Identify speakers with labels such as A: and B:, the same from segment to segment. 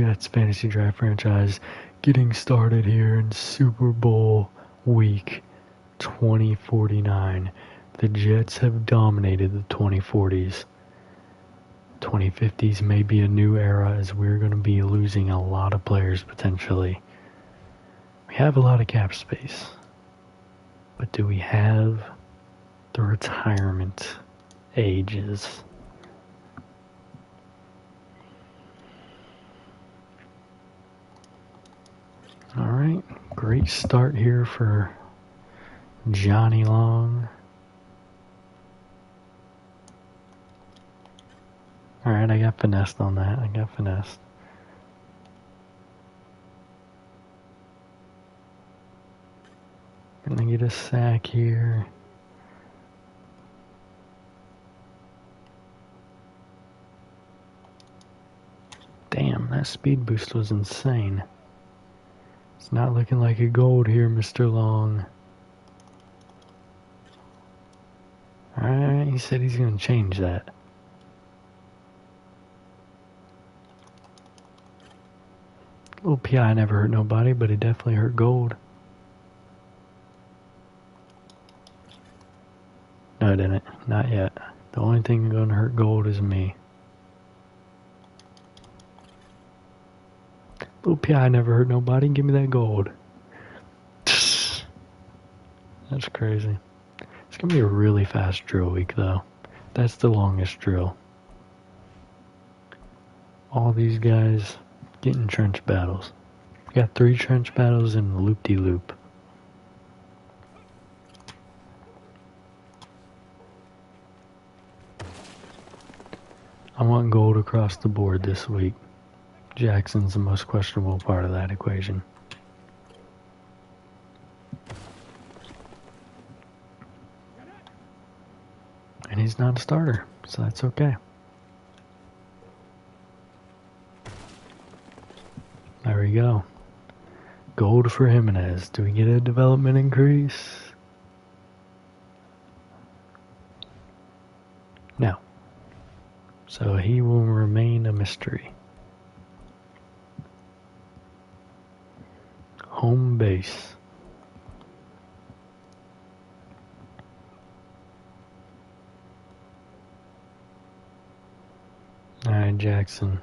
A: Jets Fantasy Draft franchise getting started here in Super Bowl week 2049. The Jets have dominated the 2040s. 2050s may be a new era as we're going to be losing a lot of players potentially. We have a lot of cap space, but do we have the retirement ages? Alright, great start here for Johnny Long. Alright, I got finessed on that. Gonna get a sack here. Damn, that speed boost was insane. It's not looking like a gold here, Mr. Long. Alright, he said he's gonna change that. Little PI never hurt nobody, but he definitely hurt gold. No, it didn't. Not yet. The only thing gonna hurt gold is me. Little PI never hurt nobody. Give me that gold. That's crazy. It's gonna be a really fast drill week, though. That's the longest drill. All these guys getting trench battles. We got 3 trench battles and loop-de-loop. I want gold across the board this week. Jackson's the most questionable part of that equation. And he's not a starter, so that's okay. There we go. Gold for Jimenez. Do we get a development increase? No. So he will remain a mystery. Home base. Alright, Jackson.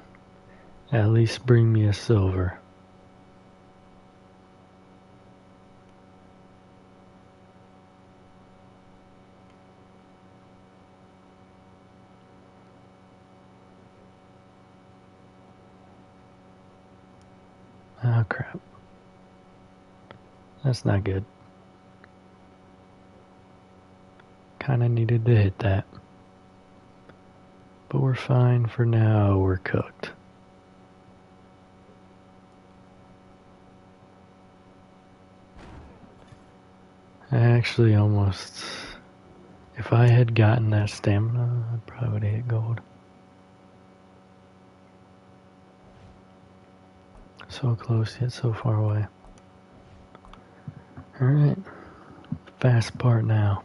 A: At least bring me a silver. Oh crap. That's not good. Kinda needed to hit that. But we're fine for now, we're cooked. I actually almost... If I had gotten that stamina, I probably would have hit gold. So close yet so far away. Alright. Fast part now.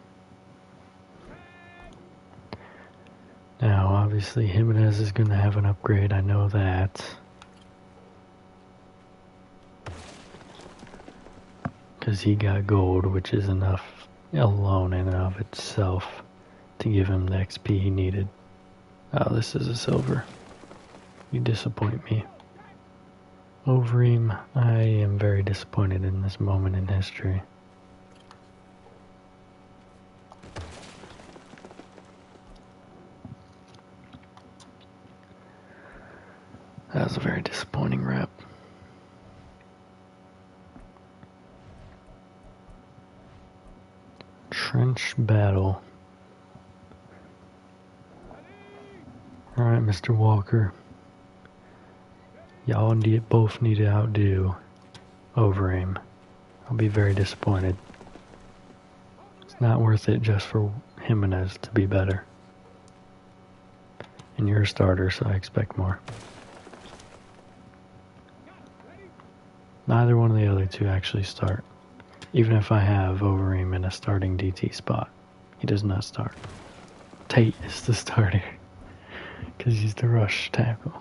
A: Now, obviously, Jimenez is going to have an upgrade. I know that. Because he got gold, which is enough alone in and of itself to give him the XP he needed. Oh, this is a silver. You disappoint me. Overeem, I am very disappointed in this moment in history. That was a very disappointing rep. Trench battle. Alright, Mr. Walker. Y'all both need to outdo Overeem. I'll be very disappointed. It's not worth it just for Jimenez to be better. And you're a starter, so I expect more. Neither one of the other two actually start. Even if I have Overeem in a starting DT spot, he does not start. Tate is the starter because he's the rush tackle.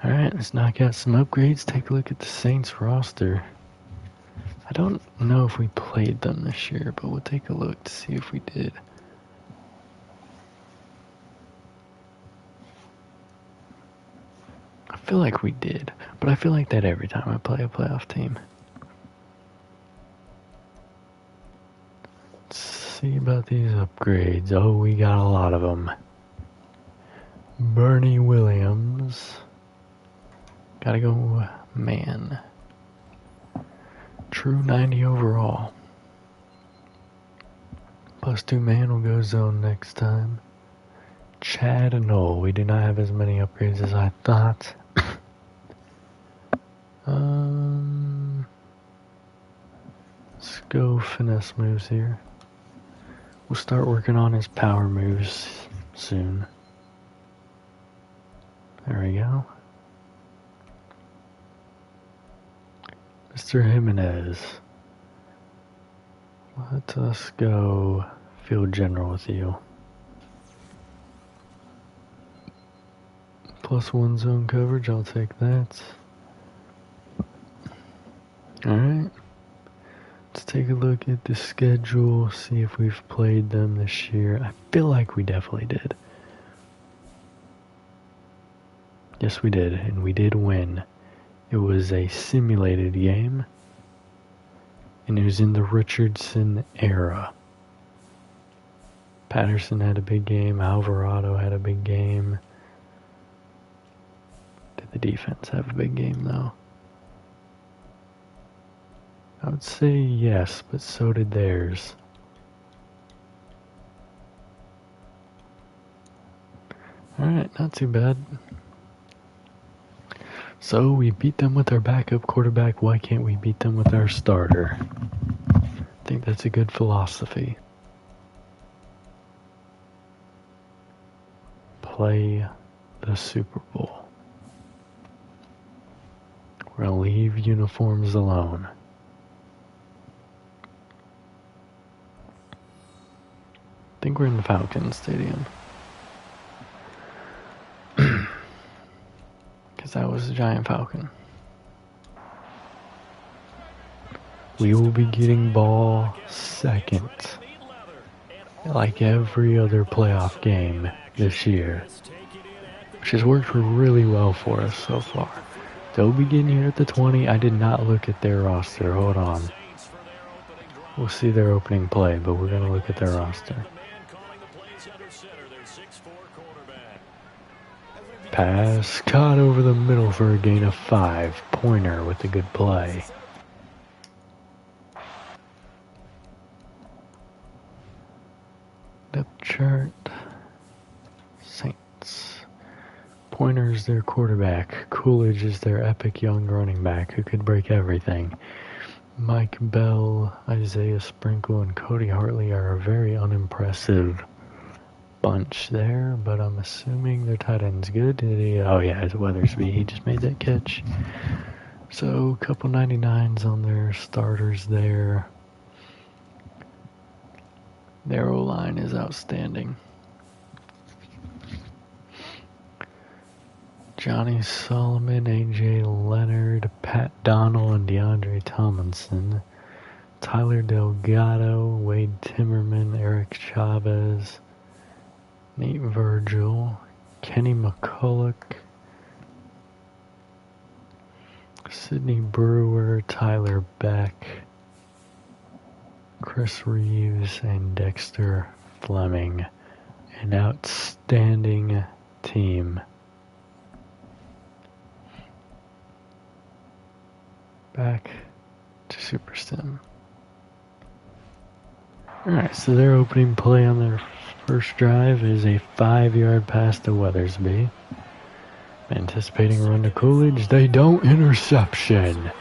A: Alright, let's knock out some upgrades. Take a look at the Saints roster. I don't know if we played them this year, but we'll take a look to see if we did. I feel like we did, but I feel like that every time I play a playoff team. Let's see about these upgrades. Oh, we got a lot of them. Bernie Williams. Gotta go man. True 90 overall. +2 man will go zone next time. Chad and Noel. We do not have as many upgrades as I thought. Let's go finesse moves here. We'll start working on his power moves soon. There we go. Mr. Jimenez. Let us go field general with you. +1 zone coverage, I'll take that. Alright. Let's take a look at the schedule, see if we've played them this year. I feel like we definitely did. Yes, we did, and we did win. It was a simulated game, and it was in the Richardson era. Patterson had a big game, Alvarado had a big game. Did the defense have a big game, though? I would say yes, but so did theirs. Alright, not too bad. So we beat them with our backup quarterback. Why can't we beat them with our starter? I think that's a good philosophy. Play the Super Bowl. We're going to leave uniforms alone. I think we're in the Falcons Stadium. Because that was a giant falcon. We will be getting ball second. Like every other playoff game this year. Which has worked really well for us so far. They'll be getting here at the 20. I did not look at their roster. Hold on. We'll see their opening play, but we're going to look at their roster. Pass caught over the middle for a gain of 5. Pointer with a good play. Depth chart. Saints. Pointer's their quarterback. Coolidge is their epic young running back who could break everything. Mike Bell, Isaiah Sprinkle, and Cody Hartley are a very unimpressive bunch there, but I'm assuming their tight end's good. Oh yeah, it's Weathersby. He just made that catch. So a couple 99s on their starters there. Their O-line is outstanding. Johnny Solomon, A.J. Leonard, Pat Donnell, and DeAndre Tomlinson. Tyler Delgado, Wade Timmerman, Eric Chavez, Nate Virgil, Kenny McCulloch, Sidney Brewer, Tyler Beck, Chris Reeves, and Dexter Fleming. An outstanding team. Back to SuperStim. Alright, so their opening play on their first drive is a 5-yard pass to Weathersby. Anticipating a run to Coolidge. They don't. Interception.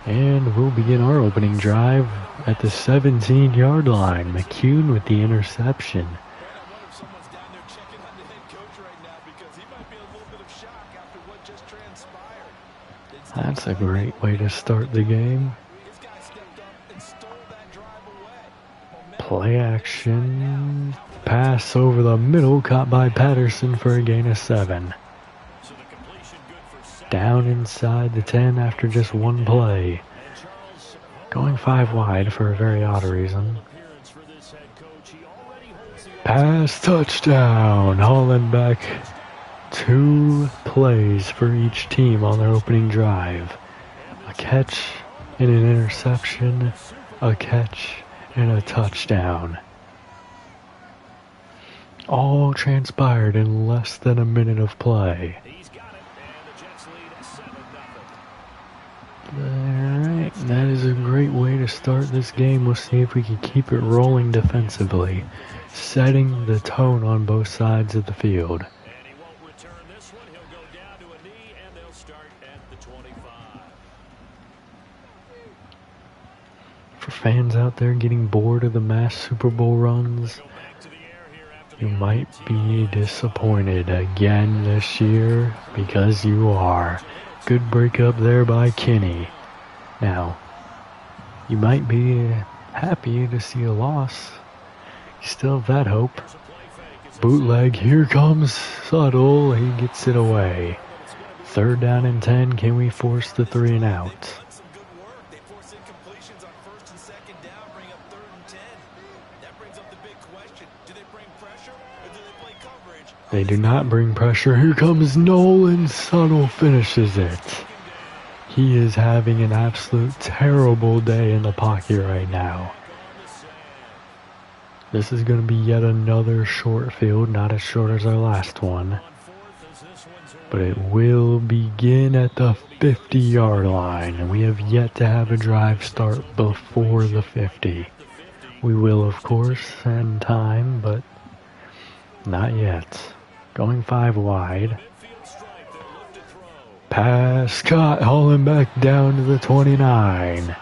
A: And we'll begin our opening drive at the 17-yard line. McCune with the interception. That's a great way to start the game. Play action. Pass over the middle, caught by Patterson for a gain of 7. Down inside the 10 after just one play. Going 5 wide for a very odd reason. Pass touchdown. Hollenbeck. 2 plays for each team on their opening drive. A catch and an interception. A catch and a touchdown. All transpired in less than a minute of play. Alright, that is a great way to start this game. We'll see if we can keep it rolling defensively, setting the tone on both sides of the field. For fans out there getting bored of the mass Super Bowl runs, you might be disappointed again this year, because you are. Good breakup there by Kenny. Now, you might be happy to see a loss. You still have that hope. Bootleg, here comes Suttle. He gets it away. 3rd down and 10. Can we force the 3 and out? They do not bring pressure. Here comes Nolan. Suttle finishes it. He is having an absolute terrible day in the pocket right now. This is going to be yet another short field, not as short as our last one. But it will begin at the 50-yard line, and we have yet to have a drive start before the 50. We will, of course, in time, but not yet. Going 5 wide. Pass caught. Hollenbeck down to the 29.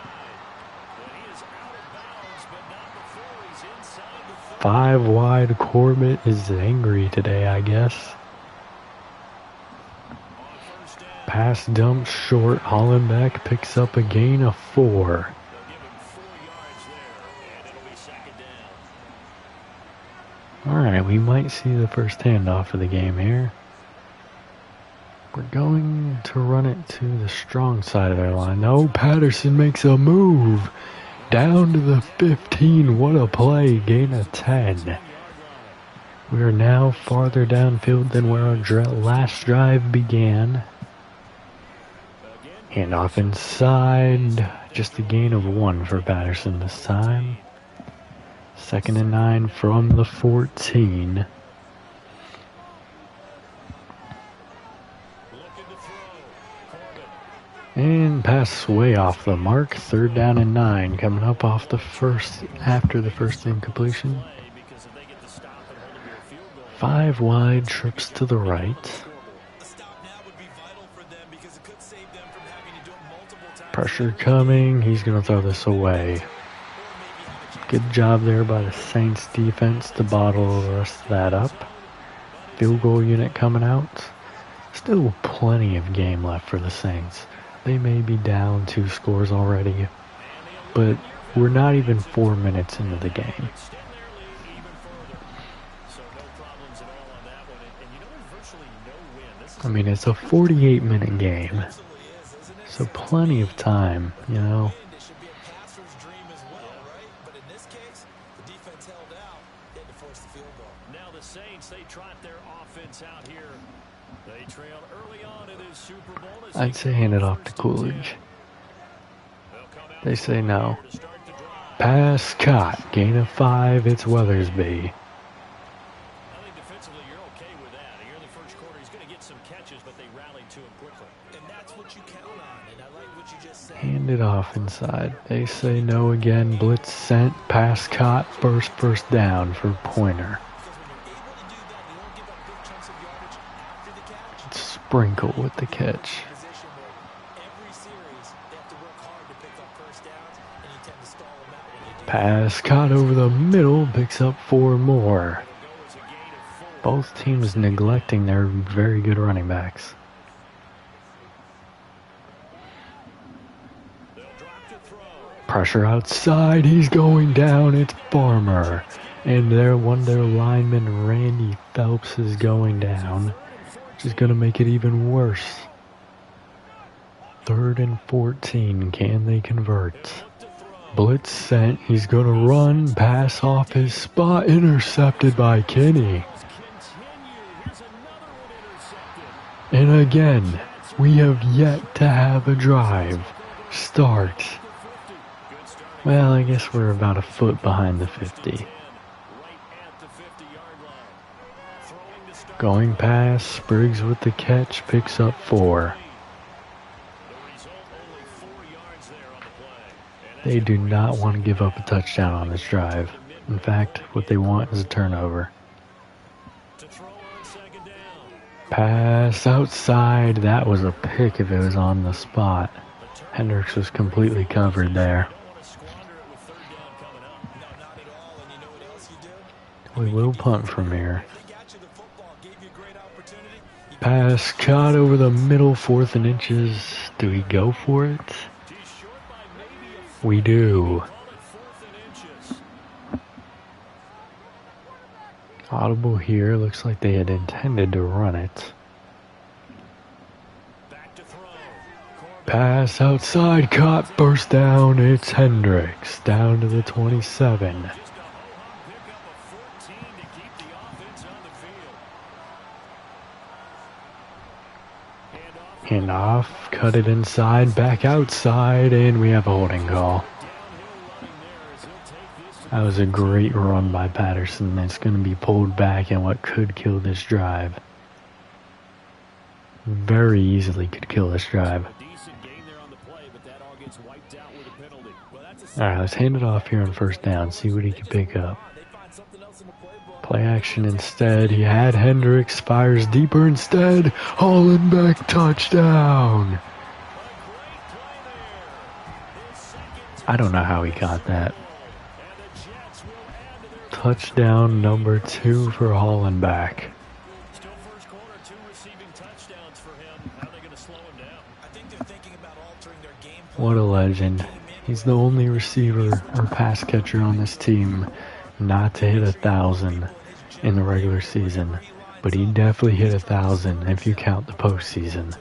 A: 5 wide. Corbett is angry today, I guess. Pass dump short. Hollenbeck picks up a gain of 4. Alright, we might see the first handoff of the game here. We're going to run it to the strong side of their line. No, Patterson makes a move. Down to the 15. What a play. Gain of 10. We are now farther downfield than where our last drive began. Handoff inside. Just a gain of 1 for Patterson this time. 2nd and 9 from the 14. And pass way off the mark. 3rd down and 9 coming up off the first, after the first incompletion. 5 wide, trips to the right. Pressure coming. He's going to throw this away. Good job there by the Saints defense to bottle the rest of that up. Field goal unit coming out. Still plenty of game left for the Saints. They may be down 2 scores already, but we're not even 4 minutes into the game. I mean, it's a 48-minute game, so plenty of time, you know. I'd say hand it off to Coolidge. They say no. Pass caught. Gain of 5. It's Weathersby. Hand it off inside. They say no again. Blitz sent. Pass caught. First down for Pointer. Sprinkle with the catch. Pass caught over the middle, picks up 4 more. Both teams neglecting their very good running backs. Pressure outside, he's going down, it's Farmer. And one of their linemen, Randy Phelps, is going down, which is going to make it even worse. 3rd and 14. Can they convert? Blitz sent. He's going to run. Pass off his spot. Intercepted by Kenny. And again, we have yet to have a drive start. Well, I guess we're about a foot behind the 50. Going past, Spriggs with the catch, picks up 4. They do not want to give up a touchdown on this drive. In fact, what they want is a turnover. Pass outside. That was a pick if it was on the spot. Hendricks was completely covered there. We will punt from here. Pass caught over the middle, 4th and inches. Do we go for it? We do. Audible here. Looks like they had intended to run it. Pass outside, caught, first down. It's Hendricks down to the 27. Hand off, cut it inside, back outside, and we have a holding call. That was a great run by Patterson. That's going to be pulled back in what could kill this drive. Very easily could kill this drive. Alright, let's hand it off here on 1st down, see what he can pick up. Play action instead. He had Hendricks, fires deeper instead. Hollenbeck touchdown. I don't know how he got that. Touchdown number 2 for Hollenbeck. What a legend. He's the only receiver or pass catcher on this team not to hit 1,000 in the regular season, but he definitely hit 1,000 if you count the postseason.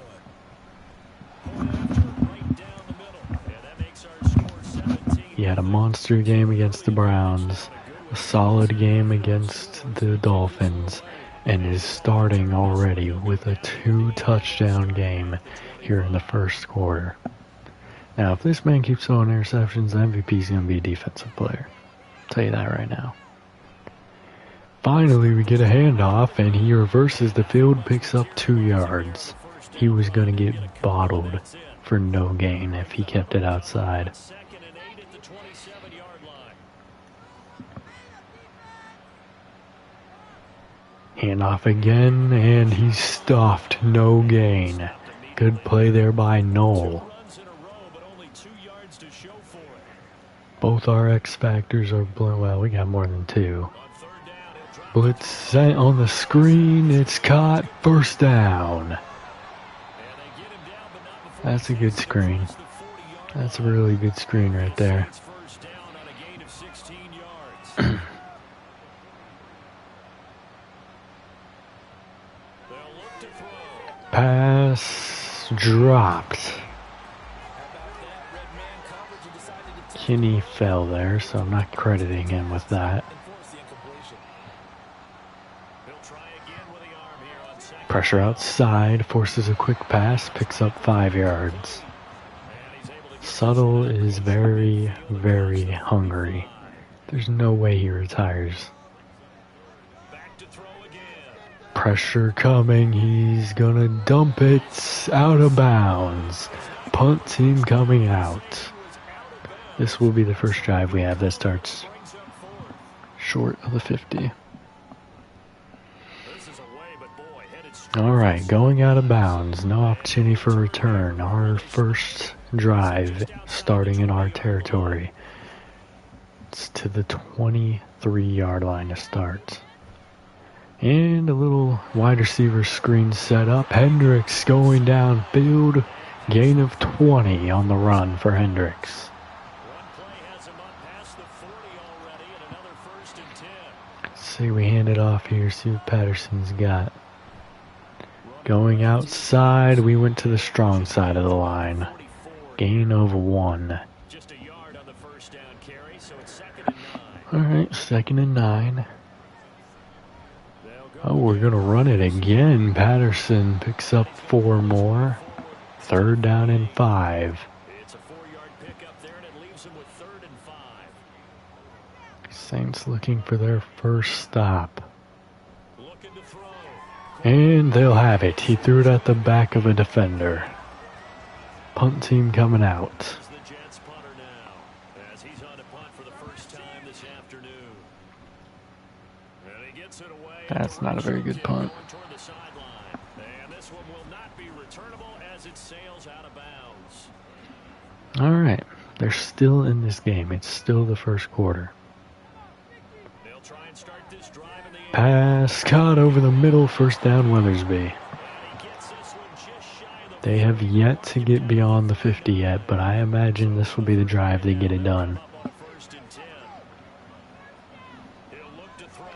A: He had a monster game against the Browns, a solid game against the Dolphins, and is starting already with a 2-touchdown game here in the 1st quarter. Now, if this man keeps throwing interceptions, the MVP is going to be a defensive player. I'll tell you that right now. Finally, we get a handoff, and he reverses the field, picks up 2 yards. He was going to get bottled for no gain if he kept it outside. Handoff again, and he's stuffed, no gain. Good play there by Knoll. Both our X factors are blown. Well, we got more than 2. Blitz sent on the screen. It's caught. 1st down. That's a good screen. That's a really good screen right there. Pass dropped. Kenny fell there, so I'm not crediting him with that. Pressure outside, forces a quick pass, picks up 5 yards. Subtle is very, very hungry. There's no way he retires. Pressure coming, he's gonna dump it out of bounds. Punt team coming out. This will be the first drive we have that starts short of the 50. Alright, going out of bounds. No opportunity for return. Our first drive starting in our territory. It's to the 23-yard line to start. And a little wide receiver screen set up. Hendricks going downfield. Gain of 20 on the run for Hendricks. Let's see, we hand it off here, see what Patterson's got. Going outside, we went to the strong side of the line. Gain of 1.
B: Just a yard on the first down carry, so it's 2nd and 9.
A: Alright, 2nd and 9. Oh, we're going to run it again. Patterson picks up 4 more. 3rd down and 5.
B: It's a 4-yard pickup there, and it leaves them with 3rd and 5.
A: Saints looking for their first stop.
B: Looking to throw.
A: And they'll have it. He threw it at the back of a defender. Punt team coming out.
B: It's the Jets punter now, as he's on a punt for the first time this afternoon. And he gets it away.
A: That's not a very good punt.
B: Toward the sideline. And this one will not be returnable as it sails out of bounds.
A: Alright, they're still in this game. It's still the first quarter.
B: They'll try and start this drive in the
A: Pass caught over the middle, first down Weathersby. They have yet to get beyond the 50 yet, but I imagine this will be the drive they get it done.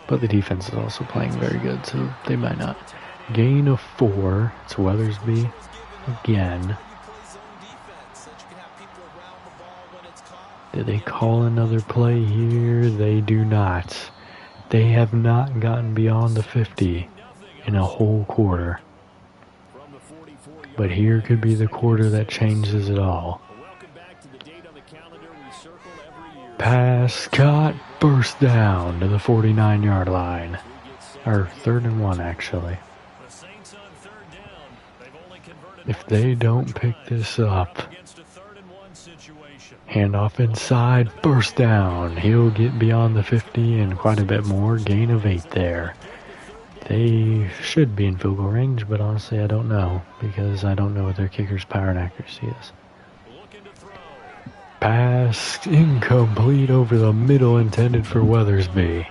A: But the defense is also playing very good, so they might not. Gain of 4. It's Weathersby again. Did they call another play here? They do not. They have not gotten beyond the 50 in a whole quarter. But here could be the quarter that changes it all. Pass caught, first down to the 49-yard line. Or 3rd and 1, actually. If they don't pick this up, handoff inside, first down. He'll get beyond the 50 and quite a bit more. Gain of 8 there. They should be in field goal range, but honestly I don't know, because I don't know what their kicker's power and accuracy is. Pass incomplete over the middle, intended for Weathersby.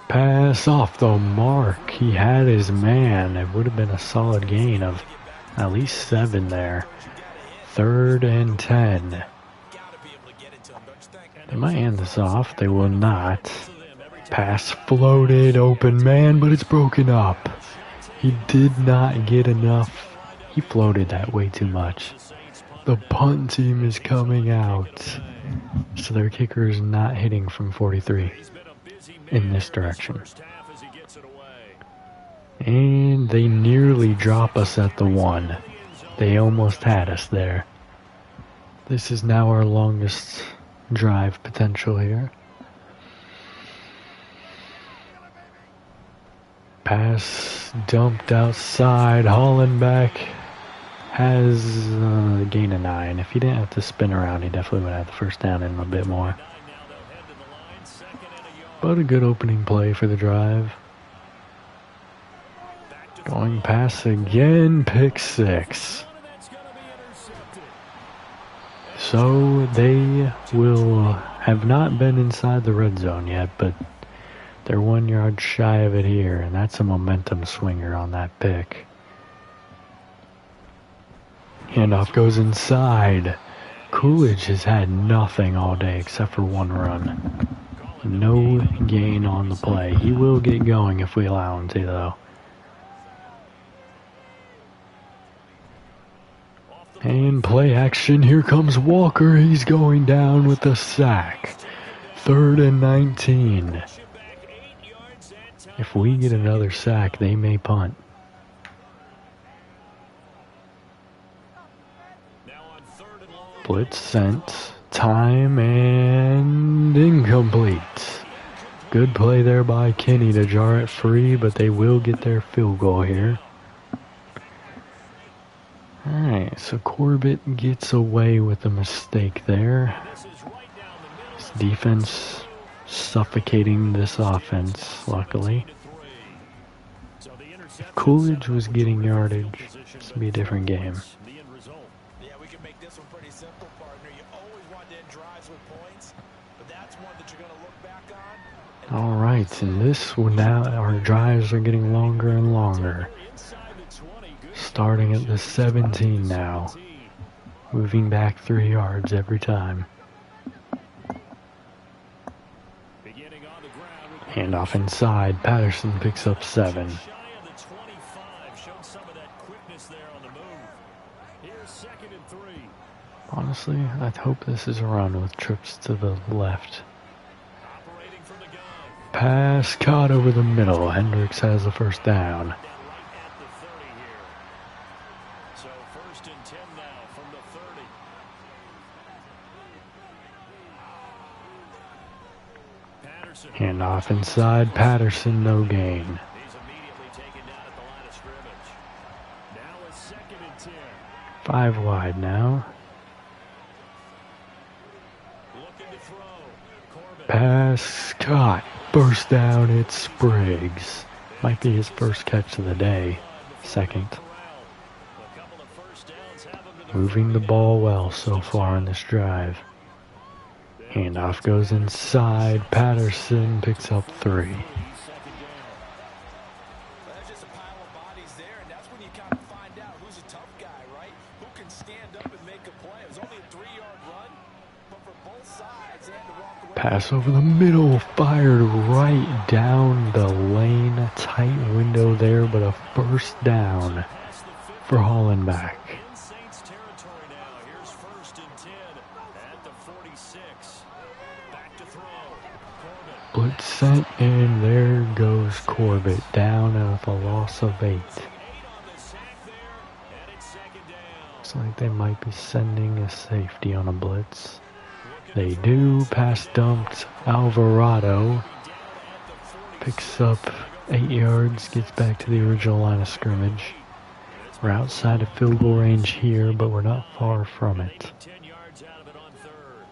A: Pass off the mark. He had his man. It would have been a solid gain of at least 7 there. 3rd and 10. They might hand this off. They will not. Pass floated, open man, but it's broken up. He did not get enough. He floated that way too much. The punt team is coming out. So their kicker is not hitting from 43 in this direction. And they nearly drop us at the 1. They almost had us there. This is now our longest drive potential here. Pass dumped outside. Hollenbeck has a gain of 9. If he didn't have to spin around, he definitely would have the first down in a bit more. But a good opening play for the drive. Going pass again, pick 6. So they will have not been inside the red zone yet, but they're 1 yard shy of it here, and that's a momentum swinger on that pick. Handoff goes inside. Coolidge has had nothing all day except for 1 run. No gain on the play. He will get going if we allow him to, though. And play action. Here comes Walker. He's going down with a sack. 3rd and 19. If we get another sack, they may punt. Blitz sent. Time and incomplete. Good play there by Kenny to jar it free, but they will get their field goal here. Alright, so Corbett gets away with a mistake there. His defense suffocating this offense, luckily. If Coolidge was getting yardage, this would be a different game. Alright, and this will now, our drives are getting longer and longer. Starting at the 17 now. Moving back 3 yards every time. Hand off inside. Patterson picks up 7. Honestly, I hope this is a run with trips to the left. Pass caught over the middle. Hendricks has the first down.
B: So 1st and 10 now from the 30.
A: Hand off inside. Patterson, no gain.
B: He's immediately taken down at the line of scrimmage. Now it's 2nd and 10.
A: 5 wide now.
B: Looking to throw. Corbett.
A: Pass caught. First down, it's Spriggs. Might be his first catch of the day. 2nd. Moving the ball well so far in this drive. Handoff goes inside. Patterson picks up 3.
C: There's just a pile of bodies there, and that's when you kind of find out who's a tough guy, right? Who can stand up and make a play. It was only a 3-yard run, but for both sides, they had to walk away.
A: Pass over the middle, fired right down the lane. Tight window there, but a first down for Hollenbach.
B: In Saints territory now. Here's 1st and 10 at the 46. Back to throw. Corbett.
A: Blitz sent, and there goes Corbett down with a loss of 8.
B: 8 on the sack there, and it's 2nd down.
A: Looks like they might be sending a safety on a blitz. They do. Pass dumped. Alvarado picks up 8 yards, gets back to the original line of scrimmage. We're outside of field goal range here, but we're not far from it.
B: 10 yards out of it on 3rd.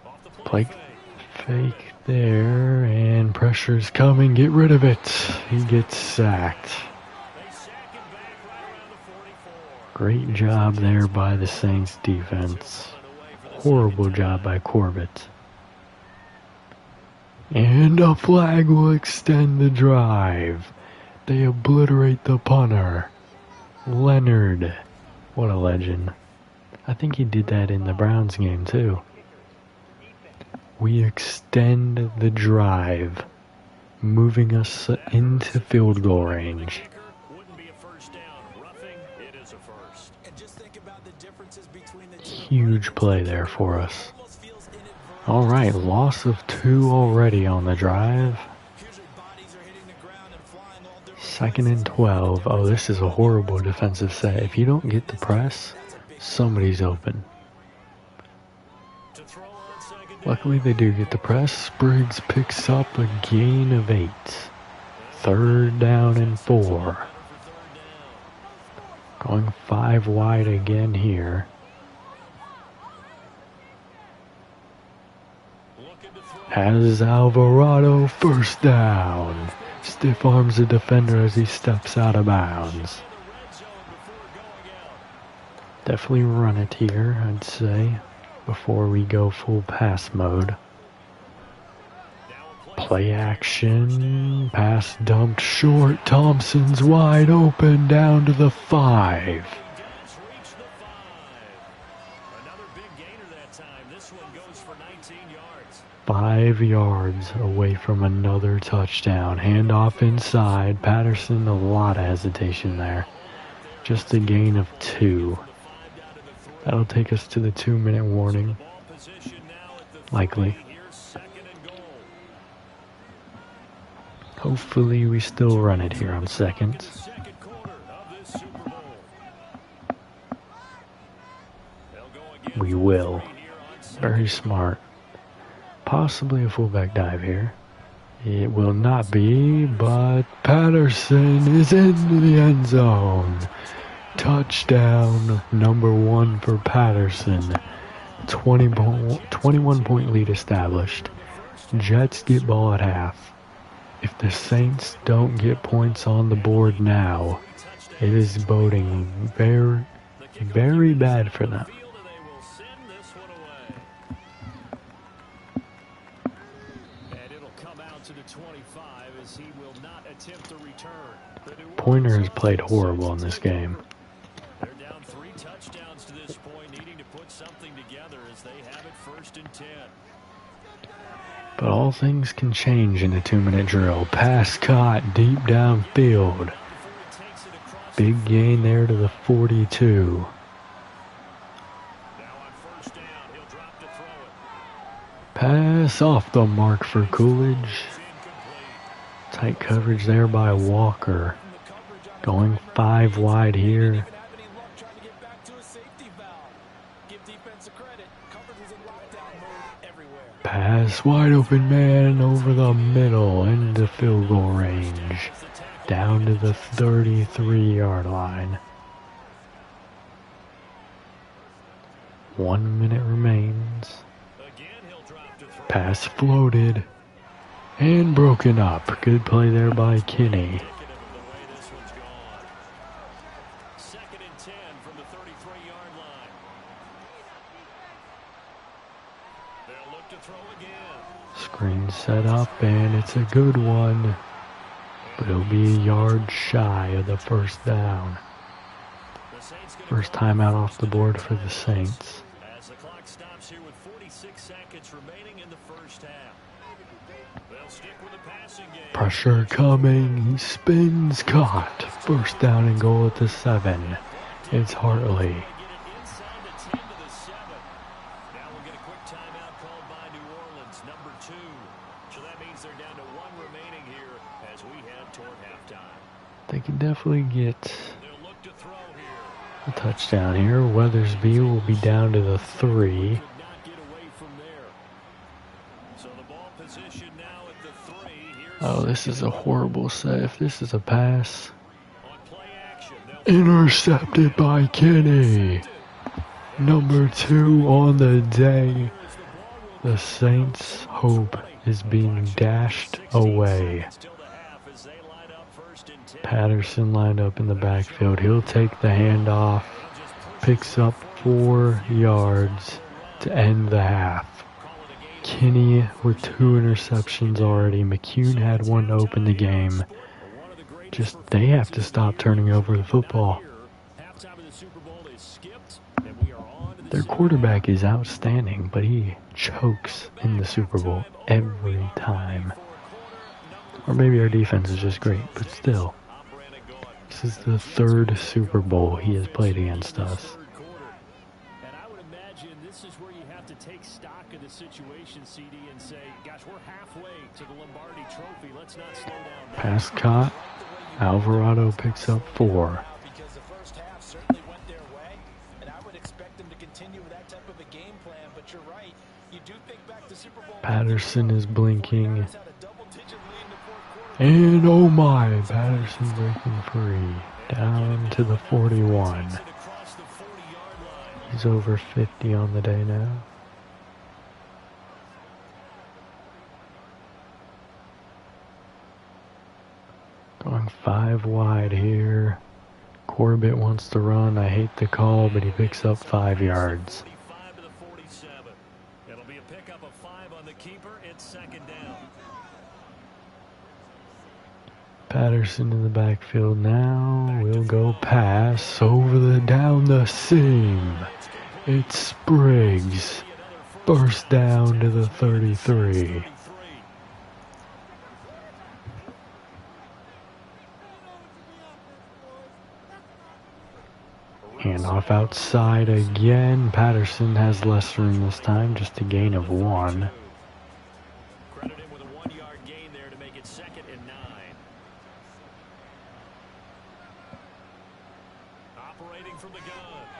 B: Off the
A: Play fake there, and pressure's coming. Get rid of it. He gets sacked.
B: They sack him back right around the 44.
A: Great job there by the Saints defense. Horrible job by Corbett. And a flag will extend the drive. They obliterate the punter. Leonard. What a legend. I think he did that in the Browns game too. We extend the drive, moving us into field goal range.
B: Wouldn't be a first down. Roughing, it is a first.
C: And just think about the differences between the two.
A: Huge play there for us. Alright, loss of 2 already on the drive.
C: Here's where bodies are hitting the ground and flying all different
A: 2nd and 12. Oh, this is a horrible defensive set. If you don't get the press, somebody's open.
B: To throw on 2nd down.
A: Luckily, they do get the press. Spriggs picks up a gain of 8. 3rd down and 4. Going 5 wide again here. Has Alvarado, first down. Stiff arms the defender as he steps out of bounds. Definitely run it here, I'd say, before we go full pass mode. Play action. Pass dumped short. Thompson's wide open down to the 5.
B: Another big gainer that time. This one goes for 19 yards.
A: 5 yards away from another touchdown. Handoff inside. Patterson, a lot of hesitation there. Just a gain of 2. That'll take us to the 2-minute warning.
B: Ball position now at the 3.
A: Likely.
B: Here's 2nd and goal.
A: Hopefully we still run it here on 2nd.
B: Second quarter of this Super Bowl. They'll go again
A: We
B: for
A: will.
B: 3 here on 2nd.
A: Very smart. Possibly a fullback dive here. It will not be, but Patterson is into the end zone. Touchdown number 1 for Patterson. 21-point lead established. Jets get ball at half. If the Saints don't get points on the board now, it is boding very, very bad for them.
B: Field, and they will send this one away. And it'll come out to the 25 as he will not attempt to return. The New
A: Pointer has
B: Orleans
A: played
B: offense
A: horrible in this game.
B: They're down 3 put something together as they have it 1st and 10.
A: But all things can change in a 2-minute drill. Pass caught deep downfield. Big gain there to the 42.
B: Now on 1st down, he'll drop to throw it.
A: Pass off the mark for Coolidge.
B: It's incomplete.
A: Tight coverage there by Walker. Going 5 wide here. Pass wide open man over the middle into field goal range. Down to the 33-yard line. 1 minute remains.
B: Again, he'll drop to throw.
A: Pass floated and broken up. Good play there by Kinney.
B: Indicative of the way this one's gone. 2nd and 10 from the 33-yard line. They'll look to throw again.
A: Screen set up and it's a good one. But it'll be a yard shy of the 1st down.
B: The Saints get
A: First timeout off the board for the Saints.
B: as the clock stops here with 46 seconds remaining in the 1st half. They'll stick with the passing game.
A: Pressure coming. He spins, caught. 1st down and goal at the 7. It's Hartley.
B: Get it inside the 10 to the 7. Now we'll get a quick timeout called by New Orleans, number 2. So that means they're down to 1 remaining here as we head toward halftime.
A: They can definitely get
B: They'll look to throw here.
A: a touchdown here. Weathersby will be down to the 3.
B: Could not get away from there. So the ball position now at the 3. Here's
A: Oh, this is a horrible set. If this is a pass.
B: on play action. They'll
A: Intercepted by Kenny. Number 2 on the day. The Saints' hope is being dashed away.
B: Still the half as they line up 1st and 10.
A: Patterson lined up in the backfield. He'll take the handoff. Picks up 4 yards to end the half. Kinney with 2 interceptions already. McCune had 1 to open the game. Just, they have to stop turning over the football.
B: Halftime of the Super Bowl is skipped, and we are on to the
A: Their quarterback is outstanding, but he chokes in the Super Bowl every time. Or maybe our defense is just great, but still. This is the 3rd Super Bowl he has played against us.
B: third quarter. And I would imagine this is where you have to take stock of the situation, CD, and say, gosh, we're halfway to the Lombardi Trophy. Let's not slow down now.
A: Pass caught. Alvarado picks up 4.
C: Because the 1st half certainly went their way, and I would expect them to continue with that type of a game plan. But you're right, you do think back to Super Bowl.
A: Patterson is blinking.
C: Had a double-digit lead in the 4th quarter.
A: And oh my, Patterson breaking free. Down to the 41.
B: Takes it across the 40-yard line.
A: He's over 50 on the day now. Going 5 wide here. Corbett wants to run. I hate the call, but he picks up 5 yards.
B: 45 to the 47. It'll be a pickup of 5 on the keeper. It's 2nd down.
A: Patterson in the backfield now. We'll go pass over the down the seam. It's Spriggs. 1st down to the 33. Handoff outside again. Patterson has less room this time, just a gain of 1.
B: Credit him with a 1-yard gain there to make it 2nd and 9. Operating from the gun.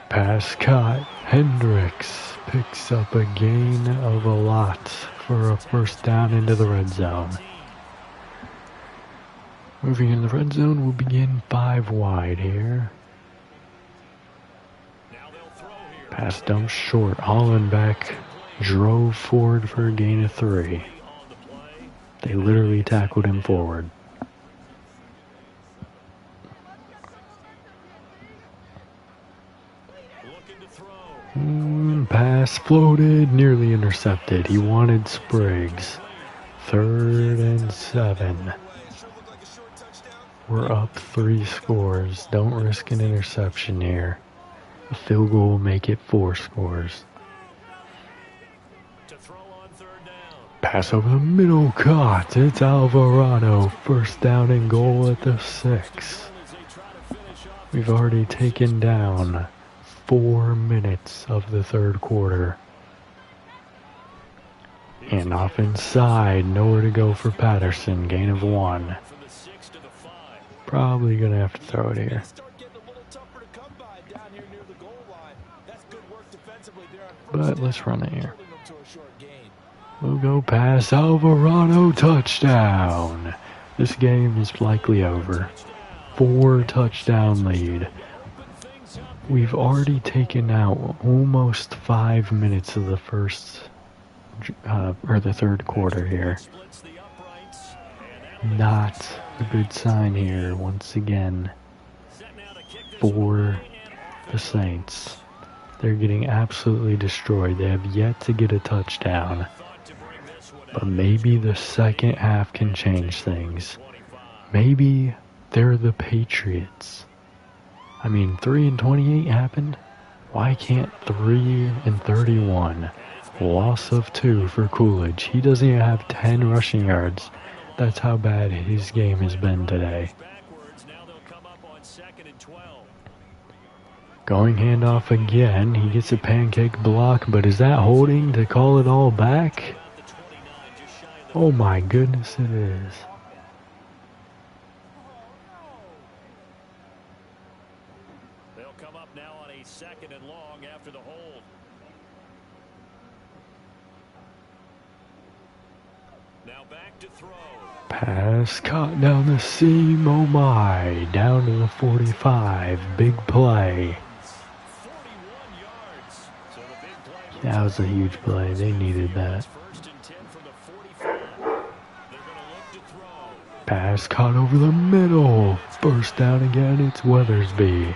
A: Pass caught. Hendricks picks up a gain of a lot for a 1st down into the red zone. Moving in the red zone, we'll begin 5 wide here.
B: Now they'll throw here.
A: Pass dump short. Hollenbeck drove forward for a gain of 3.
B: On the play.
A: They literally tackled him forward.
B: Looking to throw.
A: Pass floated, nearly intercepted. He wanted Spriggs. 3rd and 7. We're up 3 scores. Don't risk an interception here. A field goal will make it 4 scores.
B: To throw on third down.
A: Pass over the middle, caught. It's Alvarado. First down and goal at the 6. We've already taken down 4 minutes of the third quarter. And off inside, nowhere to go for Patterson. Gain of 1. Probably gonna have to throw it here. But let's run it here. We'll go pass. Alvarado, touchdown. This game is likely over. 4 touchdown lead. We've already taken out almost 5 minutes of the the third quarter here. Not a good sign here once again for the Saints. They're getting absolutely destroyed. They have yet to get a touchdown. But maybe the second half can change things. Maybe they're the Patriots. I mean, 3-28 happened. Why can't 3-31? Loss of 2 for Coolidge. He doesn't even have 10 rushing yards. That's how bad his game has been today. Going handoff again. He gets a pancake block, but is that holding to call it all back? Oh my goodness, it is.
B: They'll come up now on a 2nd and long after the hold. Now back to throw.
A: Pass caught down the seam. Oh my. Down to the 45. Big play.
B: 41 yards. So the big play.
A: That was a huge play. They needed that.
B: 1st and 10 from the 45. They're going to look to throw.
A: Pass caught over the middle. First down again. It's Weathersby.
B: Inside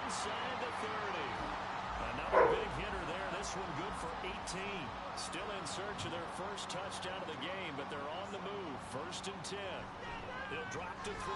B: the 30. Another big hitter there. This one good for 18. Still in search of their first touchdown of the game, but they're on the move. 1st and 10. He'll drop to throw.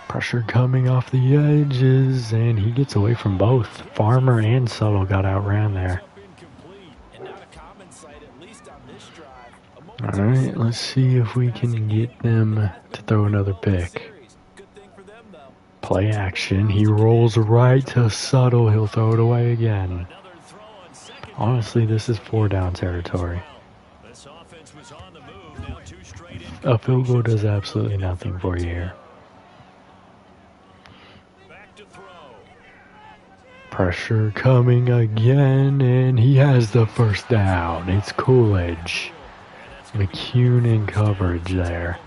A: Pressure coming off the edges, and he gets away from both. Farmer and Subtle got outran there.
C: Incomplete, and not a common sight, at least on this drive.
A: Alright, let's see if we can get them to throw another pick.
C: Good thing for them, though.
A: Play action. He rolls right to Subtle. He'll throw it away again.
B: Another throw on 2nd.
A: Honestly, this is 4-down territory.
B: This offense was on the move. Now 2 straight
A: A field goal does absolutely nothing for you here.
B: back to throw.
A: Pressure coming again, and he has the first down. It's Coolidge. McCune in coverage there.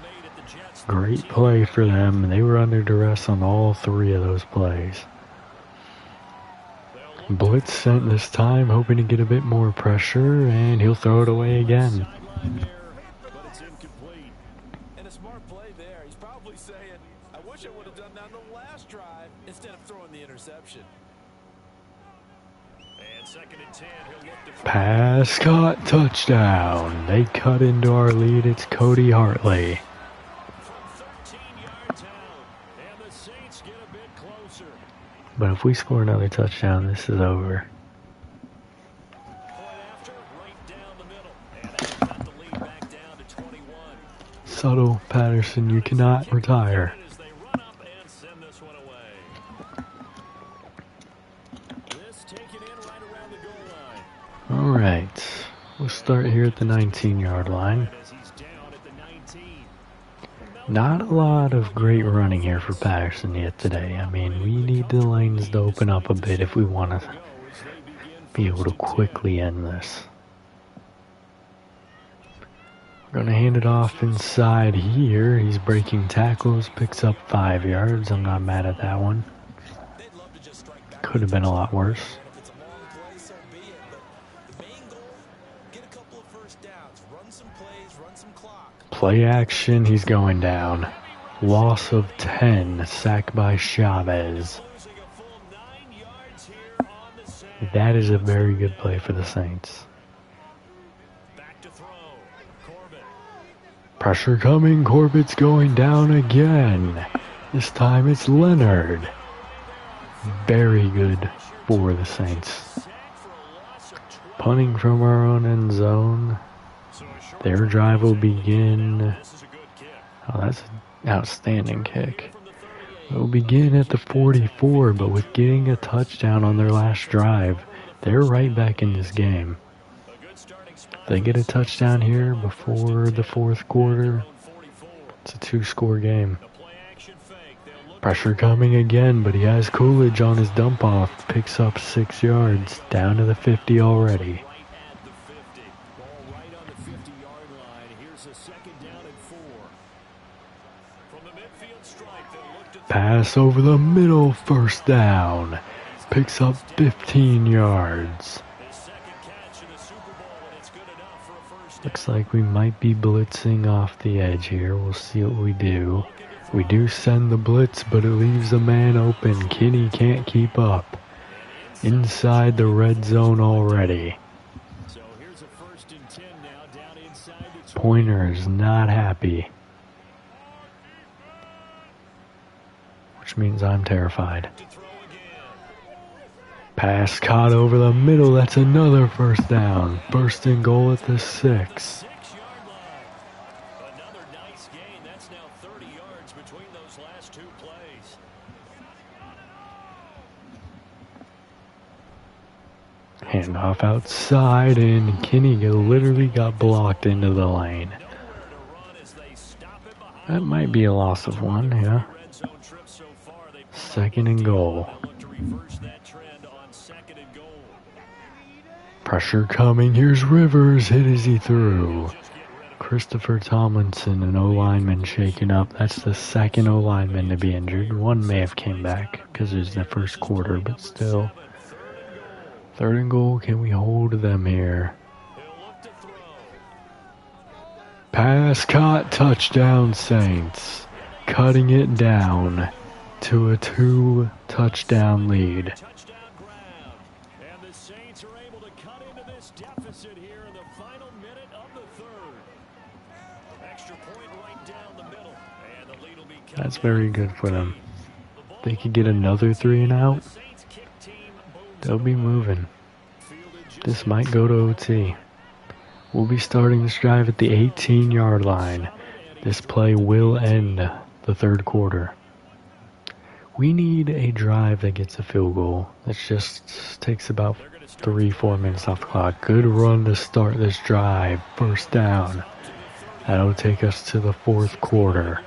A: Great play for them. They were under duress on all 3 of those plays. Blitz sent this time, hoping to get a bit more pressure, and he'll throw it away again.
B: But it's incomplete.
C: And a smart play there. He's probably saying, I wish I would have done that on the last drive instead of throwing the interception.
B: And 2nd and 10. He'll look to
A: Pass caught, touchdown. They cut into our lead. It's Cody Hartley.
B: 13 yards out. And the Saints get a bit closer.
A: But if we score another touchdown, this is over.
B: Point after, right down the middle. And they cut the lead back down to 21.
A: Subtle, Patterson, you cannot retire.
B: As they run up and send this one away. This taken in right around the goal line.
A: Alright, we'll start here at the 19-yard line.
B: As he's down at the 19.
A: Not a lot of great running here for Patterson yet today. I mean, we need the lanes to open up a bit if we want to be able to quickly end this. We're going to hand it off inside here. He's breaking tackles, picks up 5 yards. I'm not mad at that one. Could have been a lot worse.
C: If it's a long play, so be it. But the main goal, get a couple of first downs, run some plays, run some clock.
A: Play action, he's going down. Loss of 10, sack by Chavez.
B: Losing a full 9 yards here on the sack.
A: That is a very good play for the Saints.
B: Back to throw. Corbett.
A: Pressure coming, Corbett's going down again. This time it's Leonard. very good for the Saints. Punting from our own end zone. Their drive will begin. Oh, that's an outstanding kick. It will begin at the 44, but with getting a touchdown on their last drive, they're right back in this game. If they get a touchdown here before the fourth quarter, it's a 2-score game. Pressure coming again, but he has Coolidge on his dump off. Picks up 6 yards, down to the 50 already. Pass over the middle, first down. Picks up 15 yards. Looks like we might be blitzing off the edge here. We'll see what we do. We do send the blitz, but it leaves a man open. Kinney can't keep up. Inside the red zone already. Pointer is not happy. Which means I'm terrified. Pass caught over the middle. That's another first down. First and goal at the 6.
B: Another nice gain. That's now 30 yards between those last 2 plays.
A: Handoff outside, and Kinney literally got blocked into the lane. That might be a loss of 1, yeah. Second and goal. Pressure coming. Here's Rivers. Hit as he threw. Christopher Tomlinson, an O-lineman, shaken up. That's the second O-lineman to be injured. One may have came back because it was the first quarter, but still. Third and goal. Can we hold them here? Pass caught. Touchdown Saints. Cutting it down to a 2-touchdown lead.
B: And the Saints are able to cut into this deficit here in the final minute of the third. Extra point right down the middle. And the lead will be cut.
A: That's very good for them. They could get another 3 and out. They'll be moving. This might go to OT. We'll be starting this drive at the 18-yard line. This play will end the third quarter. We need a drive that gets a field goal. That just takes about 3-4 minutes off the clock. Good run to start this drive. First down. That'll take us to the fourth quarter.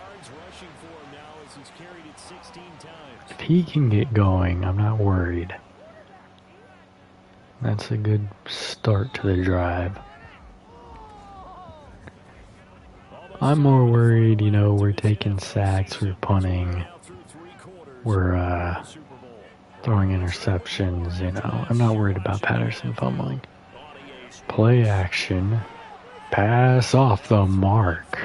A: If he can get going, I'm not worried. That's a good start to the drive. I'm more worried, we're taking sacks, we're punting, we're throwing interceptions, I'm not worried about Patterson fumbling. Play action. Pass off the mark.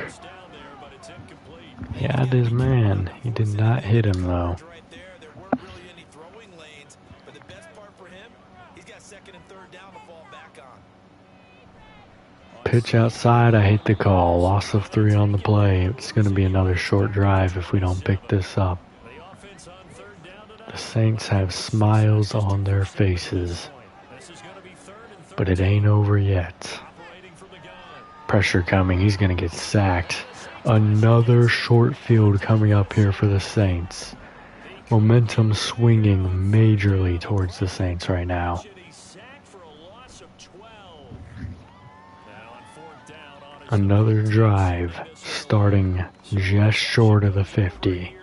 A: He had his man. He did not hit him, though. Pitch outside. I hate the call. Loss of 3 on the play. It's going to be another short drive if we don't pick this up. The Saints have smiles on their faces, but it ain't over yet. Pressure coming. He's going to get sacked. Another short field coming up here for the Saints. Momentum swinging majorly towards the Saints right now. Another drive starting just short of the 50.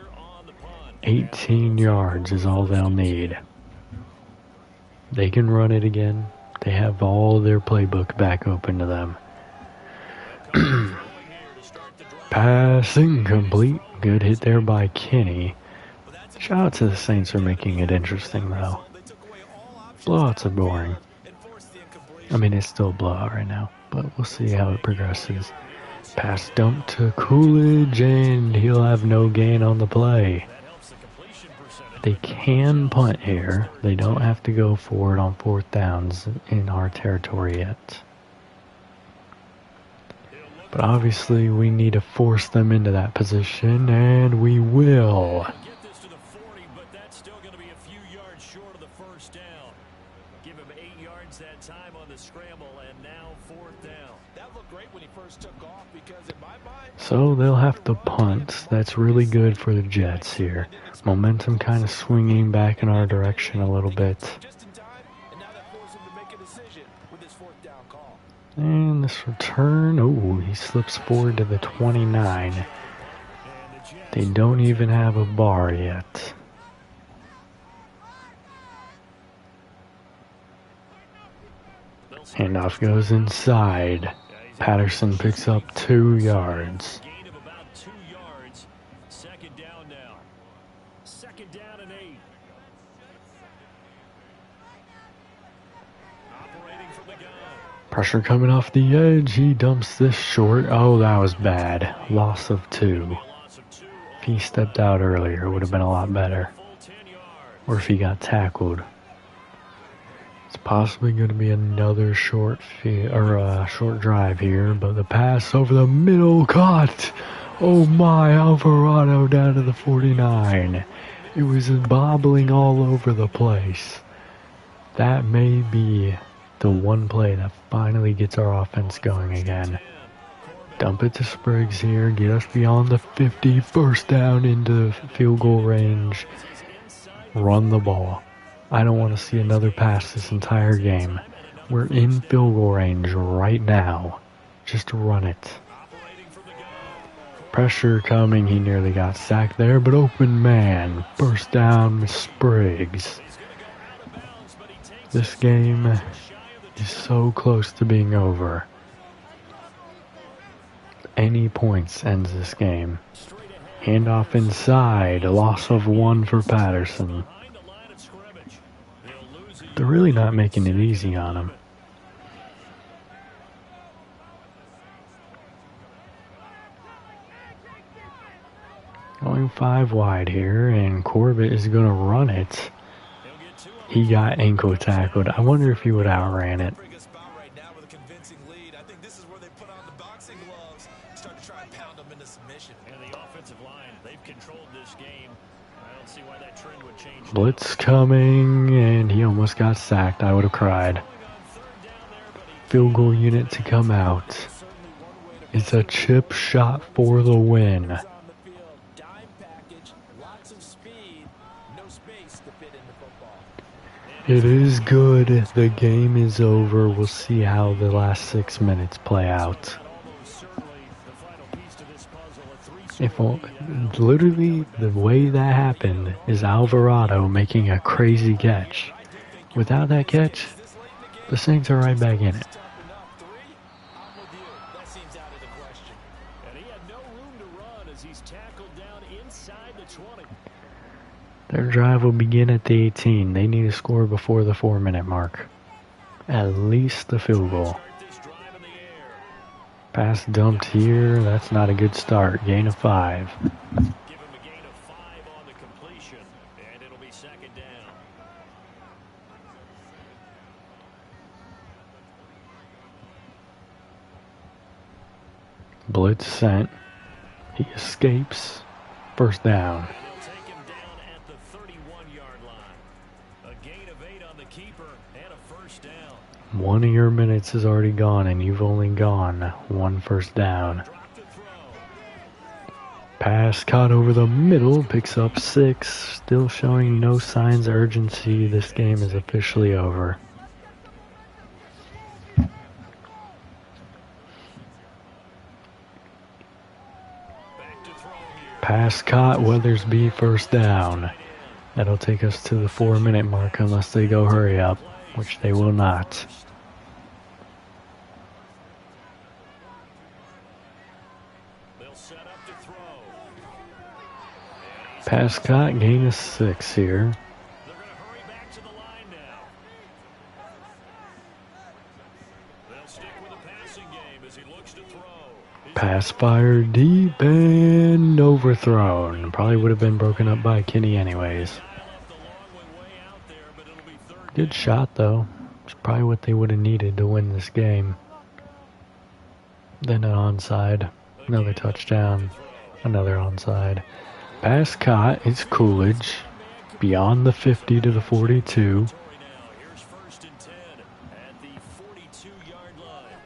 A: 18 yards is all they'll need. They can run it again. They have all their playbook back open to them. Pass incomplete. Good hit there by Kinney. Shout out to the Saints for making it interesting, though. Blowouts are boring. I mean, it's still a blowout right now, but we'll see how it progresses. Pass dump to Coolidge, and he'll have no gain on the play. They can punt here. They don't have to go for it on 4th downs in our territory yet. But obviously, we need to force them into that position, and we will.
C: when he first took off because in my mind,
A: So they'll have to punt. That's really good for the Jets here. Momentum kind of swinging back in our direction a little bit.
C: just in time, and now that forces him to make a decision with his fourth down call.
A: And this return, oh, he slips forward to the 29. They don't even have a bar yet. Handoff goes inside. Patterson picks up 2 yards.
B: Gain of about 2 yards. Second down now. Second down and 8. Operating from the gun.
A: Pressure coming off the edge. He dumps this short. Oh, that was bad. Loss of 2.
B: Loss of 2.
A: If he stepped out earlier, it would have been a lot better.
B: Full 10 yards.
A: Or if he got tackled. It's possibly going to be another short short drive here, but the pass over the middle caught. Oh my, Alvarado down to the 49. It was bobbling all over the place. That may be the one play that finally gets our offense going again. Dump it to Spriggs here, get us beyond the 50, first down into field goal range. Run the ball. I don't want to see another pass this entire game. We're in field goal range right now. Just run it. Pressure coming. He nearly got sacked there, but open man. First down with Spriggs. This game is so close to being over. Any points ends this game. Handoff inside. A loss of 1 for Patterson. They're really not making it easy on him. Going 5 wide here, and Corbett is going to run it. He got ankle tackled. I wonder if he would outran it. Blitz coming, and he almost got sacked. I would have cried. Field goal unit to come out. It's a chip shot for the win. It is good. The game is over. We'll see how the last 6 minutes play out. Literally, the way that happened is Alvarado making a crazy catch. Without that catch, the Saints are right back in it. Their drive will begin at the 18. They need to score before the 4-minute mark. At least the field goal. Pass dumped here. That's not a good start. Gain of 5.
B: Give him a gain of 5 on the completion, and it'll be second down.
A: Blitz sent. He escapes. First down.
B: They'll take him down at the 31-yard line. A gain of 8 on the keeper and a first down.
A: 1 of your minutes is already gone, and you've only gone 1 first down. Pass caught over the middle, picks up 6. Still showing no signs of urgency. This game is officially over. Pass caught, Weathersby first down. That'll take us to the 4-minute mark unless they go hurry up, which they will not.
B: They'll set up to throw.
A: Pass caught, gain of 6 here.
B: They're going to hurry back to the line now. They'll stick with the passing game as he looks to throw.
A: Pass fired deep and overthrown. Probably would have been broken up by Kenny anyways. Good shot though. It's probably what they would have needed to win this game. Then an onside. Another touchdown. Another onside. Pass caught. It's Coolidge. Beyond the 50 to the 42.
B: Here's first and 10 at the 42-yard line.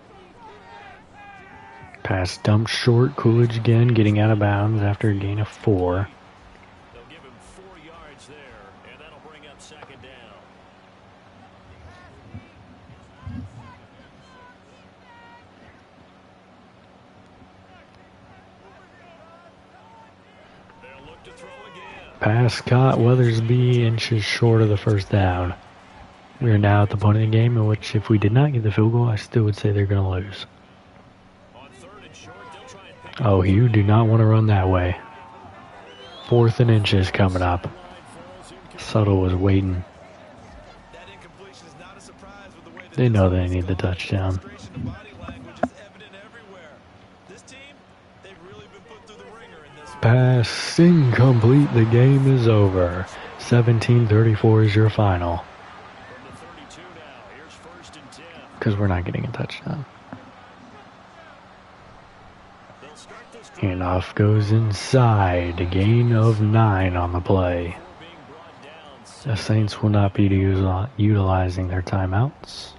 A: Pass dumped short. Coolidge again getting out of bounds after a gain of 4.
B: They'll give him 4 yards there, and that'll bring up 2nd down. They'll look to throw again.
A: Pass caught. Weathersby inches short of the first down. We are now at the point of the game in which if we did not get the field goal, I still would say they're going to lose.
B: On 3rd and short, they'll try and pick
A: Oh, you do not want to run that way. 4th and inches coming up. Subtle was waiting.
C: That incompletion is not a surprise with the way that
A: They know they need the touchdown.
C: frustration and body language is evident everywhere. This team, they've really been put through the ringer in this one.
A: Pass incomplete. The game is over. 17-34 is your final.
B: from the 32 now. Here's 1st and 10.
A: Because we're not getting a touchdown.
B: They'll start this drive.
A: Handoff goes inside. A gain of 9 on the play.
B: Being brought down.
A: The Saints will not be utilizing their timeouts.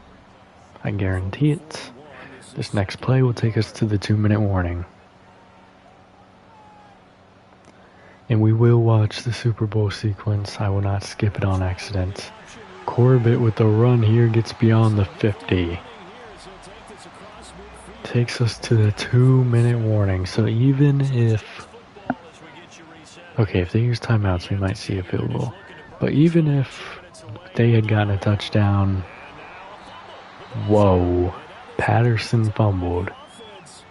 A: I guarantee it. This next play will take us to the 2-minute warning. And we will watch the Super Bowl sequence. I will not skip it on accident. Corbett with the run here gets beyond the 50. Takes us to the 2-minute warning. So even if... Okay, if they use timeouts, we might see a field goal. But even if they had gotten a touchdown... Whoa. Patterson fumbled.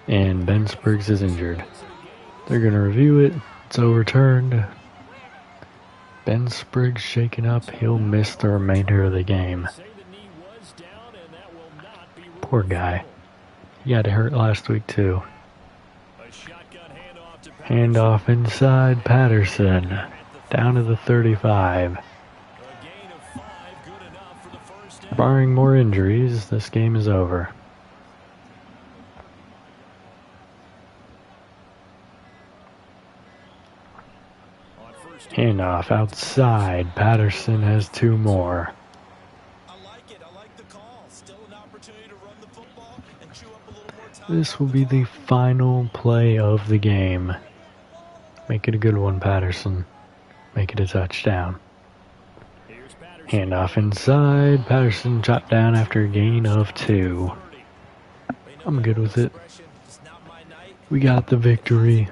A: And Ben Spriggs is injured. They're going to review it. It's overturned. Ben Spriggs shaken up. He'll miss the remainder of the game. Poor guy. He got hurt last week too. Handoff inside Patterson. Down to the 35. Barring more injuries, this game is over. Handoff outside. Patterson has 2 more.
C: I like it. I like the call. Still an opportunity to run the football and chew up a little more time.
A: This will be the final play of the game. Make it a good one, Patterson. Make it a touchdown. Handoff inside. Patterson chopped down after a gain of 2. I'm good with it. We got the victory.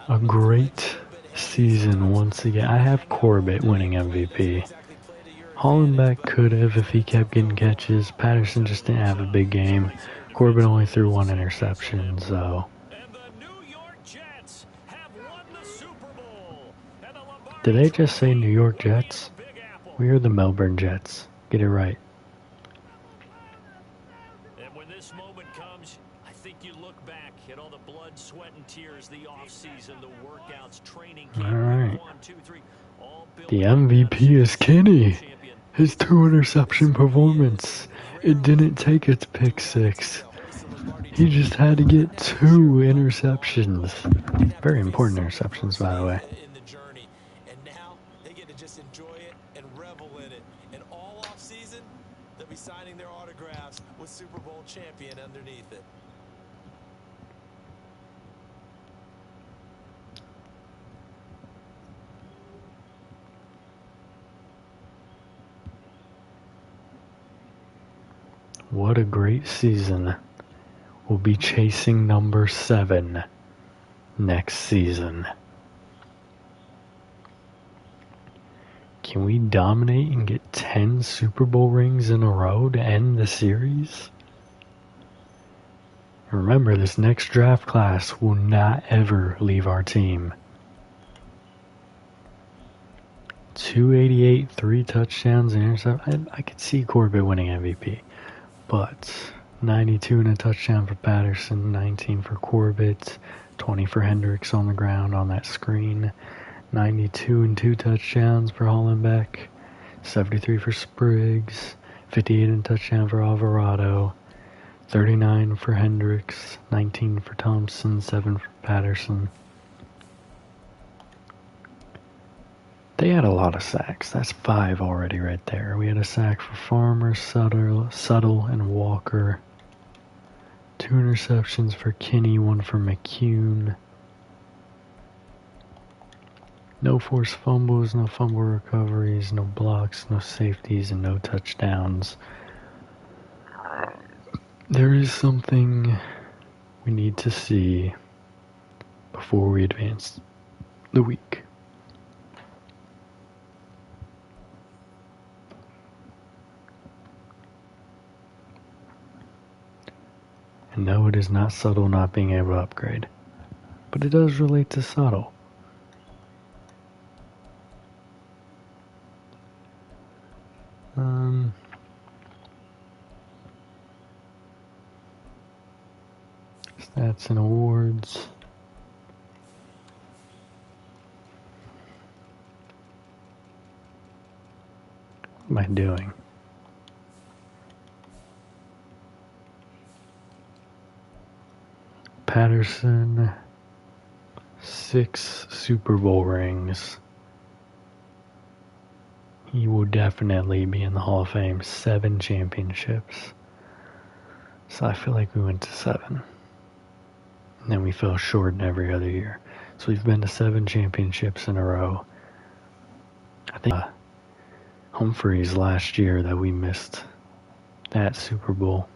A: A great season once again. I have Corbett winning MVP. Hollenbeck could have if he kept getting catches. Patterson just didn't have a big game. Corbett only threw 1 interception, so... Did they just say New York Jets? We are the Melbourne Jets. Get it right.
B: And when this moment comes, I think you look back at all the blood, sweat, and tears, the offseason, the workouts, training camp.
A: All right.
B: 1, 2, 3, all built
A: The
B: up
A: MVP is Kenny.
B: champion.
A: His 2 interception performance. It didn't take a pick 6. He just had to get 2 interceptions. Very important interceptions, by the way.
C: In the journey, and now they get to just enjoy it and revel in it. And all off season, they'll be signing their autographs with Super Bowl champion underneath it.
A: What a great season. We'll be chasing number 7 next season. Can we dominate and get 10 Super Bowl rings in a row to end the series? Remember, this next draft class will not ever leave our team. 288, 3 touchdowns and interception. I could see Corbett winning MVP. But 92 and a touchdown for Patterson, 19 for Corbett, 20 for Hendricks on the ground on that screen, 92 and 2 touchdowns for Hollenbeck, 73 for Spriggs, 58 and a touchdown for Alvarado, 39 for Hendricks, 19 for Thompson, 7 for Patterson. They had a lot of sacks. That's 5 already right there. We had a sack for Farmer, Sutter, and Walker. 2 interceptions for Kinney, 1 for McCune. No forced fumbles, no fumble recoveries, no blocks, no safeties, and no touchdowns. There is something we need to see before we advance the week. And no, it is not Subtle not being able to upgrade, but it does relate to Subtle. Stats and awards. What am I doing? Patterson, 6 Super Bowl rings. He will definitely be in the Hall of Fame. 7 championships. So I feel like we went to 7. And then we fell short in every other year. So we've been to 7 championships in a row. I think Humphreys last year that we missed that Super Bowl.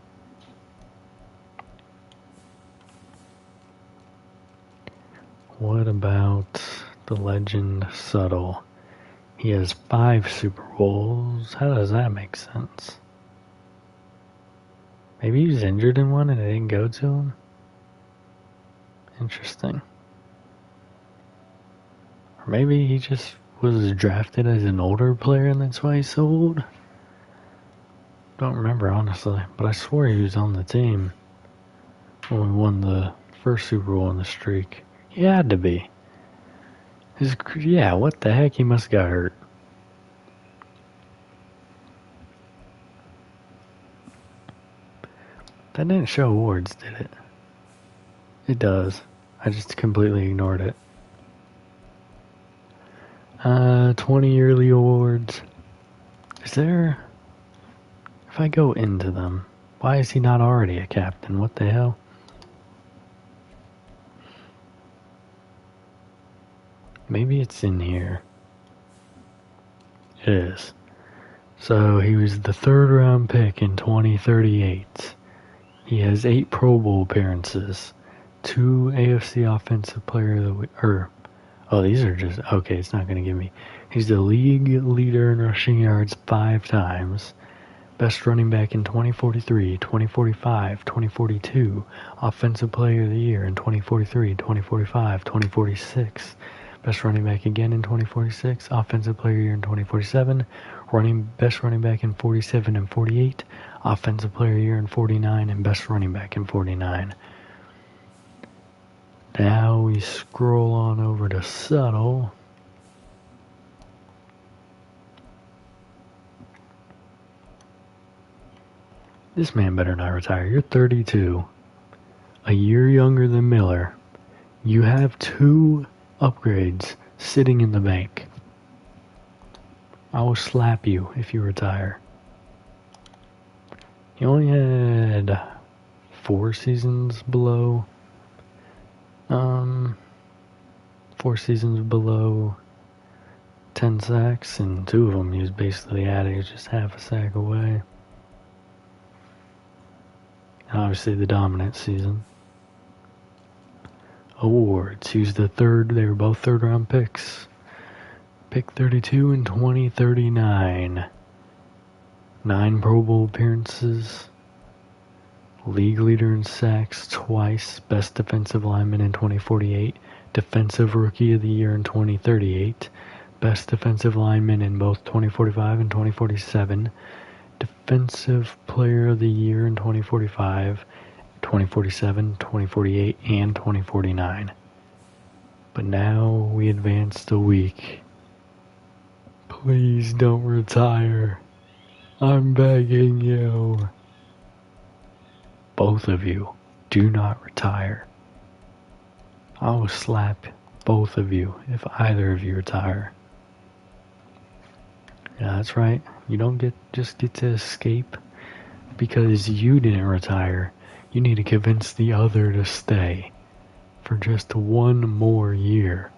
A: What about the legend Subtle? He has 5 Super Bowls. How does that make sense? Maybe he was injured in one and it didn't go to him? Interesting. Or maybe he just was drafted as an older player and that's why he's so old? Don't remember, honestly. But I swore he was on the team when we won the first Super Bowl in the streak. He had to be. Yeah, what the heck? He must have got hurt. That didn't show awards, did it? It does. I just completely ignored it. 20 yearly awards. Is there... If I go into them, why is he not already a captain? What the hell? Maybe it's in here. It is. So he was the 3rd round pick in 2038. He has 8 Pro Bowl appearances, 2 AFC Offensive Player of the Week. Oh, these are just okay. It's not going to give me. He's the league leader in rushing yards 5 times. Best running back in 2043, 2045, 2042. Offensive Player of the Year in 2043, 2045, 2046. Best running back again in 2046. Offensive Player of the Year in 2047. Best running back in 47 and 48. Offensive Player of the Year in 49. And best running back in 49. Now we scroll on over to Subtle. This man better not retire. You're 32. A year younger than Miller. You have 2 upgrades sitting in the bank. I will slap you if you retire. He only had 4 seasons below. 4 seasons below 10 sacks, and 2 of them he was basically at it. He was just half a sack away. And obviously the dominant season. Awards. He was the 3rd. They were both 3rd round picks. Pick 32 in 2039. 9 Pro Bowl appearances. League leader in sacks twice. Best defensive lineman in 2048. Defensive Rookie of the Year in 2038. Best defensive lineman in both 2045 and 2047. Defensive Player of the Year in 2045, 2047, 2048, and 2049. But now we advance the week. Please don't retire. I'm begging you. Both of you, do not retire. I will slap both of you if either of you retire. Yeah, that's right. You don't just get to escape because you didn't retire. You need to convince the other to stay for just one more year.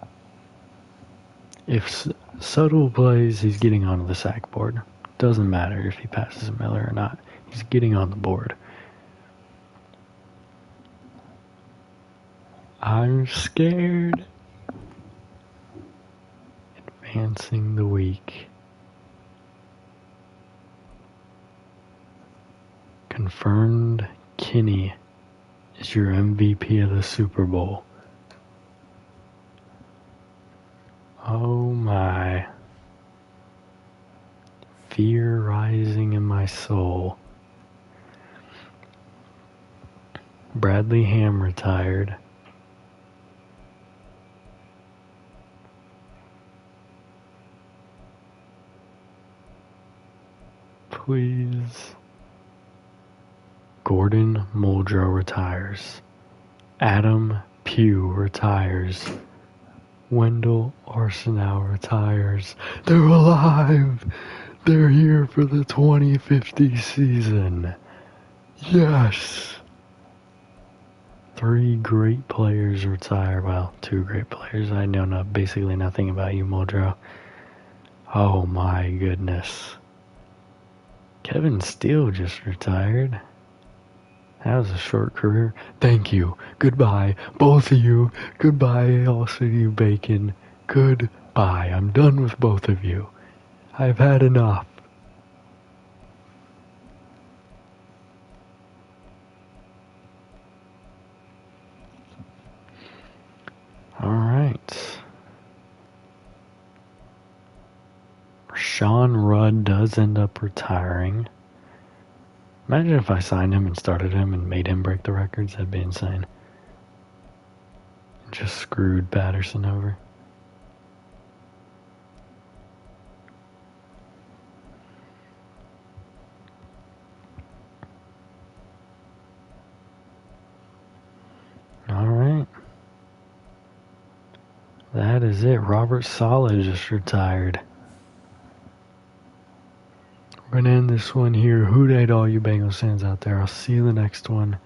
A: If Suttle plays, he's getting onto the sack board. Doesn't matter if he passes Miller or not. He's getting on the board. I'm scared. Advancing the week. Confirmed Kenny is your MVP of the Super Bowl. Oh my. Fear rising in my soul. Bradley Ham retired. Please. Gordon Muldrow retires. Adam Pugh retires. Wendell Arsenal retires. They're alive! They're here for the 2050 season. Yes! 3 great players retire. Well, 2 great players. I know basically nothing about you, Muldrow. Oh my goodness. Kevin Steele just retired. That was a short career. Thank you. Goodbye, both of you. Goodbye, also you, Bacon. Goodbye. I'm done with both of you. I've had enough. Alright. Sean Rudd does end up retiring. Imagine if I signed him and started him and made him break the records. That'd be insane. Just screwed Patterson over. Alright. That is it. Robert Saleh just retired. We're going to end this one here. Hoot-aid all you Bengals fans out there. I'll see you in the next one.